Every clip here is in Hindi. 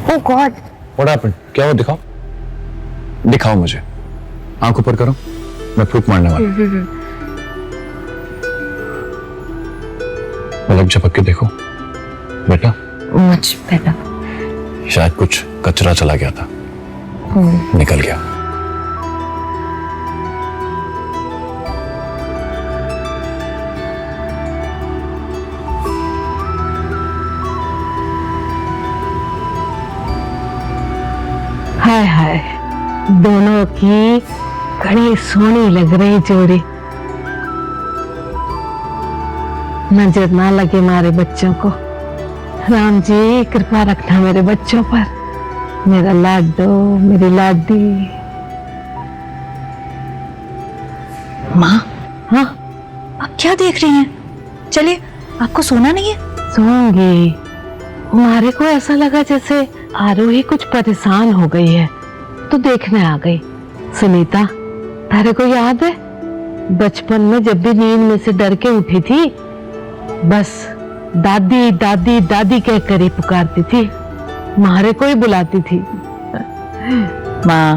Oh God! What happened? क्या हुआ? दिखाओ, दिखाओ मुझे। आंख ऊपर करो, मैं फूंक मारने वाला हूं। पलक झपक के देखो बेटा। Much better. शायद कुछ कचरा चला गया था, निकल गया। हाय हाय, दोनों की बड़ी सोहनी लग रही जोड़ी। नजर ना लगे हमारे बच्चों को। राम जी कृपा रखना मेरे बच्चों पर। मेरा लाडो, मेरी लाडी। माँ, हाँ आप क्या देख रही हैं? चलिए, आपको सोना नहीं है? सोऊंगी। हमारे को ऐसा लगा जैसे आरोही कुछ परेशान हो गई है, तो देखने आ गई। सुनीता, तारे को याद है बचपन में जब भी नींद में से डर के उठी थी, बस दादी दादी दादी कह कर ही पुकारती थी, मारे को ही बुलाती थी। माँ,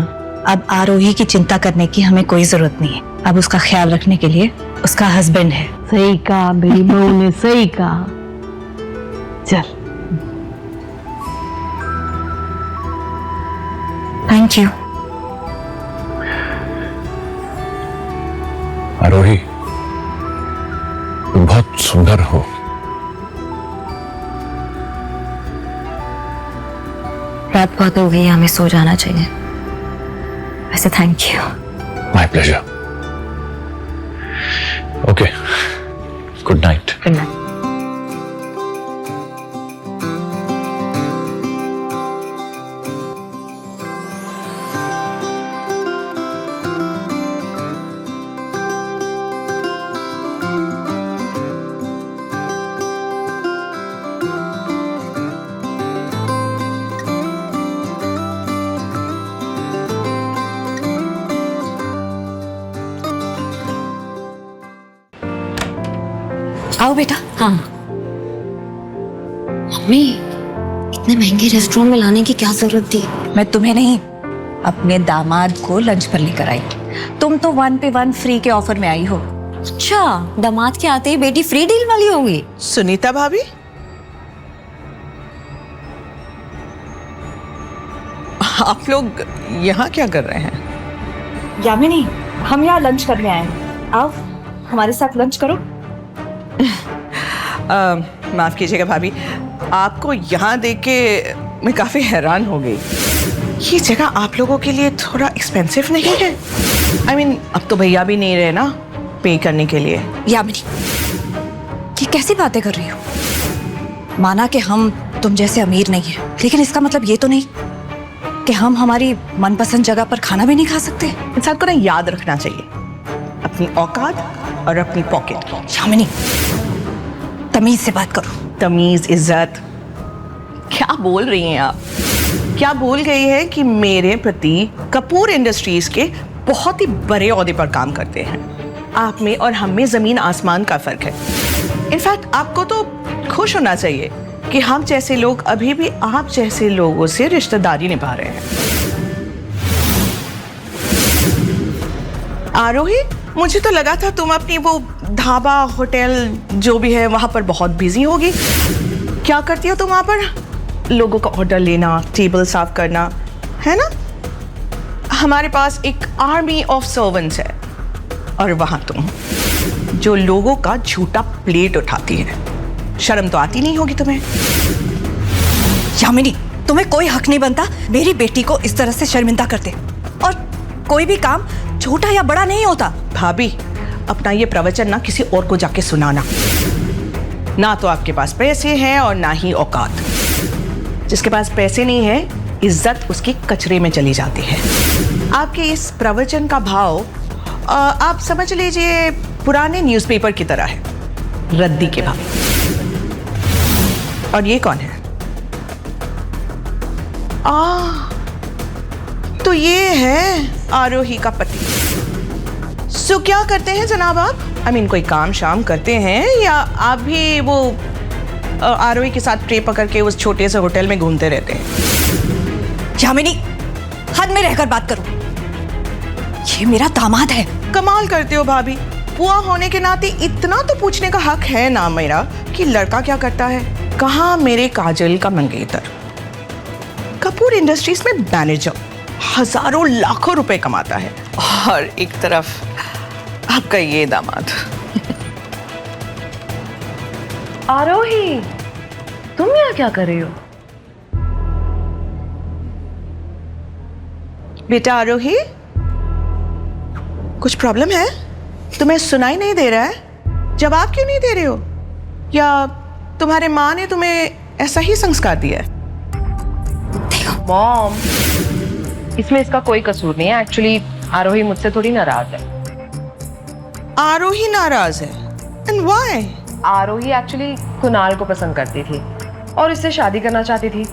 अब आरोही की चिंता करने की हमें कोई जरूरत नहीं है। अब उसका ख्याल रखने के लिए उसका हस्बैंड है। सही कहा मेरी बहू ने, सही कहा। चल, थैंक यू। आरोही, तुम बहुत सुंदर हो। रात बहुत हो गई है, हमें सो जाना चाहिए। वैसे thank you. My pleasure. Okay, good night. Good night. आओ बेटा। हाँ मम्मी, इतने महंगे रेस्टोरेंट में लाने की क्या जरूरत थी? मैं तुम्हें नहीं, अपने दामाद को लंच पर लेकर आई। तुम तो 1 पे 1 फ्री के ऑफर में आई हो। अच्छा, दामाद के आते ही बेटी फ्री डील वाली होगी। सुनीता भाभी, आप लोग यहाँ क्या कर रहे हैं? यामिनी, हम यहाँ लंच करने आए हैं। आओ हमारे साथ लंच करो। माफ कीजिएगा भाभी, आपको यहाँ देख के मैं काफी हैरान हो गई। ये जगह आप लोगों के लिए थोड़ा एक्सपेंसिव नहीं है? I mean, अब तो भैया भी नहीं रहे ना पे करने के लिए। यामिनी, ये कैसी बातें कर रही हो? माना कि हम तुम जैसे अमीर नहीं है, लेकिन इसका मतलब ये तो नहीं कि हम हमारी मनपसंद जगह पर खाना भी नहीं खा सकते। इंसान को ना याद रखना चाहिए अपनी औकात और अपनी पॉकेट की। यामिनी, तमीज से बात करो। तमीज, इज्जत, क्या बोल रही हैं आप? क्या भूल गई है कि मेरे पति कपूर इंडस्ट्रीज के बहुत ही बड़े ओहदे पर काम करते हैं। आप में और हम में जमीन आसमान का फर्क है। इनफैक्ट आपको तो खुश होना चाहिए कि हम जैसे लोग अभी भी आप जैसे लोगों से रिश्तेदारी निभा रहे हैं। आरोही, मुझे तो लगा था तुम अपनी वो ढाबा होटल जो भी है वहां पर बहुत बिजी होगी। क्या करती हो तुम वहां पर? लोगों का ऑर्डर लेना, टेबल साफ करना, है ना? हमारे पास एक आर्मी ऑफ सर्वेंट्स है और वहां तुम जो लोगों का झूठा प्लेट उठाती है। शर्म तो आती नहीं होगी तुम्हें? यामिनी, तुम्हें कोई हक नहीं बनता मेरी बेटी को इस तरह से शर्मिंदा करते। और कोई भी काम छोटा या बड़ा नहीं होता। भाभी, अपना ये प्रवचन ना किसी और को जाके सुनाना। ना तो आपके पास पैसे हैं और ना ही औकात। जिसके पास पैसे नहीं है, इज्जत उसके कचरे में चली जाती है। आपके इस प्रवचन का भाव आप समझ लीजिए पुराने न्यूज़पेपर की तरह है, रद्दी के भाव। और ये कौन है? तो ये है आरोही का पति। सो क्या करते हैं जनाब आप? I mean, कोई काम शाम करते हैं या आप भी वो आरोही के साथ ट्रे पकड़ के उस छोटे से होटल में घूमते रहते हैं? यामिनी, हद में रहकर बात करो। ये मेरा दामाद है। कमाल करते हो भाभी, बुआ होने के नाते इतना तो पूछने का हक है ना मेरा कि लड़का क्या करता है। कहाँ मेरे काजल का मंगेतर, कपूर इंडस्ट्रीज में मैनेजर, हजारों लाखों रुपए कमाता है, और एक तरफ आपका ये दामाद। आरोही, तुम यहाँ क्या कर रही हो? बेटा आरोही, कुछ प्रॉब्लम है? तुम्हें सुनाई नहीं दे रहा है? जवाब क्यों नहीं दे रहे हो? या तुम्हारे माँ ने तुम्हें ऐसा ही संस्कार दिया है? मॉम, इसमें इसका कोई कसूर नहीं है। एक्चुअली आरोही मुझसे थोड़ी नाराज है। आरोही नाराज है? And why? Aarohi actually Kunal को पसंद करती थी और इससे शादी करना चाहती थी,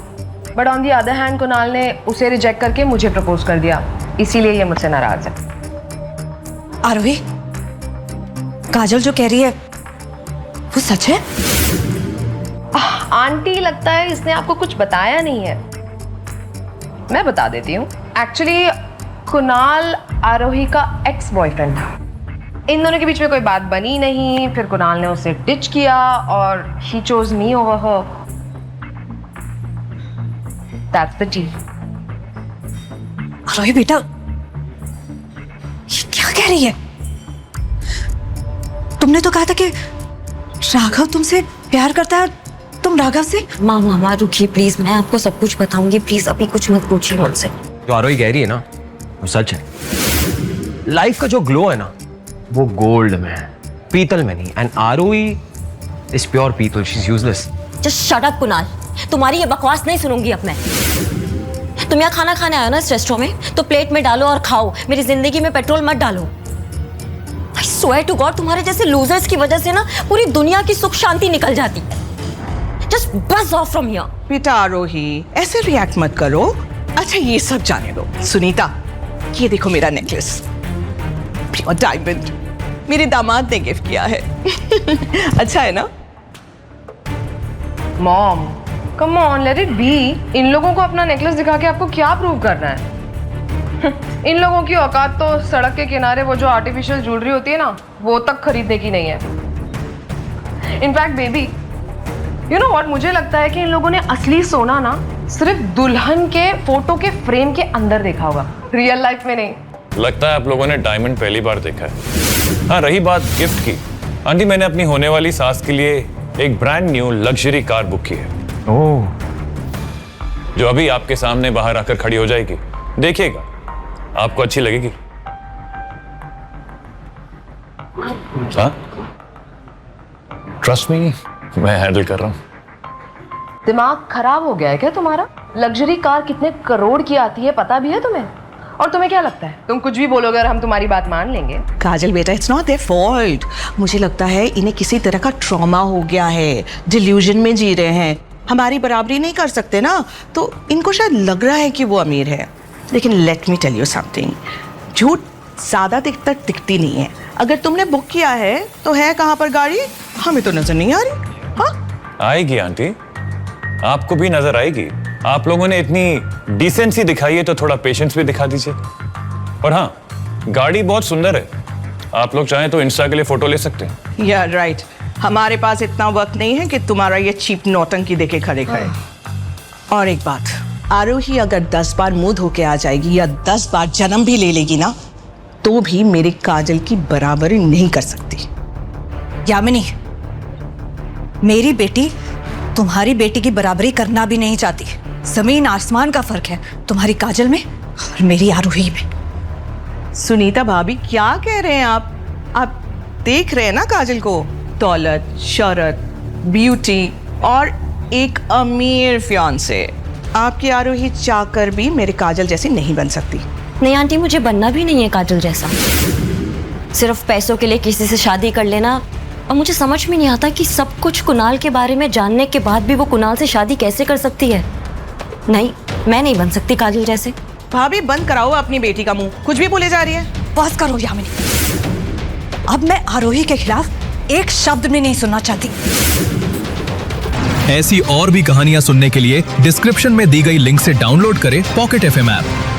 but on the other hand Kunal ने उसे रिजेक्ट करके मुझे प्रपोज कर दिया, इसीलिए ये मुझसे नाराज है। आरोही, काजल जो कह रही है वो सच है? आंटी, लगता है इसने आपको कुछ बताया नहीं है। मैं बता देती हूँ। एक्चुअली कुणाल आरोही का एक्स बॉयफ्रेंड था। इन दोनों के बीच में कोई बात बनी नहीं, फिर कुणाल ने उसे डिच किया और he chose me over her. That's the tea. Arohi बेटा, ये क्या कह रही है? तुमने तो कहा था कि राघव तुमसे प्यार करता है, तुम राघव से। मामा रुकिए प्लीज, मैं आपको सब कुछ बताऊंगी, प्लीज अभी कुछ मत पूछिए मुझसे। जो आरोही कह रही है ना, वो सच है। लाइफ का जो ग्लो है ना, वो गोल्ड में है, पीतल में नहीं। एंड आरोही इज प्योर पीतल, she is useless. Just shut up Kunal, तुम्हारी ये बकवास नहीं सुनूंगी अब मैं। तुम यहाँ खाना खाने आए ना इस रेस्टोरेंट में, तो प्लेट में डालो और खाओ, मेरी जिंदगी में पेट्रोल मत डालो। I swear to God, तुम्हारे जैसे लूजर्स की वजह से ना पूरी दुनिया की सुख शांति निकल जाती है। Just buzz off from here. बेटा आरोही, ऐसे रिएक्ट मत करो। अच्छा ये सब जाने दो। सुनीता, ये देखो मेरा नेकलेस, प्योर डायमंड, मेरे दामाद ने गिफ्ट किया है। अच्छा है ना? Mom, come on, let it be. इन लोगों को अपना नेकलेस दिखा के आपको क्या प्रूव करना है? इन लोगों की औकात तो सड़क के किनारे वो जो आर्टिफिशियल ज्वेलरी होती है ना, वो तक खरीदने की नहीं है। In fact baby, you know what, मुझे लगता है कि इन लोगों ने असली सोना ना सिर्फ दुल्हन के फोटो के फ्रेम के अंदर देखा होगा, रियल लाइफ में नहीं। लगता है आप लोगों ने डायमंड पहली बार देखा है। हाँ, रही बात गिफ्ट की, आंटी मैंने अपनी होने वाली सास के लिए एक brand new luxury car book की है। ओह, जो अभी आपके सामने बाहर आकर खड़ी हो जाएगी, देखिएगा आपको अच्छी लगेगी। हाँ, ट्रस्ट मी, मैं हैंडल कर रहा हूं। दिमाग खराब हो गया है क्या तुम्हारा? लग्जरी कार कितने करोड़ की आती है पता भी है तुम्हें? और तुम्हें क्या लगता है तुम कुछ भी बोलोगे और हम तुम्हारी बात मान लेंगे? काजल बेटा, इट्स नॉट देयर फॉल्ट। मुझे लगता है इन्हें किसी तरह का ट्रॉमा हो गया है, डिल्यूजन में जी रहे हैं। हमारी बराबरी नहीं कर सकते ना, तो इनको शायद लग रहा है कि वो अमीर है। लेकिन let me tell you something, झूठ ज़्यादा देर तक टिकती नहीं है। अगर तुमने बुक किया है तो है कहाँ पर गाड़ी? हमें तो नजर नहीं आ रही। हाँ, आएगी आंटी, आपको भी नजर आएगी। आप लोगों ने इतनी डिसेंसी दिखाई है तो थोड़ा पेशेंस भी दिखा दीजिए। और हाँ, गाड़ी बहुत सुंदर है, आप लोग चाहें तो इंस्टा के लिए फोटो ले सकते हैं। या राइट, हमारे पास इतना वक्त नहीं है कि तुम्हारा ये चीप नौटंकी देके खड़े खड़े। और एक बात, आरोही अगर 10 बार मुंह धो के आ जाएगी या 10 बार जन्म भी ले लेगी ना, तो भी मेरी काजल की बराबरी नहीं कर सकती। यामिनी, मेरी बेटी तुम्हारी बेटी की बराबरी करना भी नहीं चाहती। जमीन आसमान का फर्क है तुम्हारी काजल में और मेरी आरोही में। सुनीता भाभी, क्या कह रहे हैं आप? आप देख रहे हैं ना काजल को, दौलत, शोहरत, ब्यूटी और एक अमीर फियांसे। आपकी आरोही चाहकर भी मेरे काजल जैसी नहीं बन सकती। नहीं आंटी, मुझे बनना भी नहीं है काजल जैसा। सिर्फ पैसों के लिए किसी से शादी कर लेना, और मुझे समझ में नहीं आता कि सब कुछ कुणाल के बारे में जानने के बाद भी वो कुणाल से शादी कैसे कर सकती है। नहीं, मैं नहीं बन सकती काजल जैसे। भाभी बंद कराओ अपनी बेटी का मुंह, कुछ भी बोले जा रही है। बस करो यामिनी, अब मैं आरोही के खिलाफ एक शब्द भी नहीं सुनना चाहती। ऐसी और भी कहानियां सुनने के लिए डिस्क्रिप्शन में दी गई लिंक से डाउनलोड करें पॉकेट FM ऐप।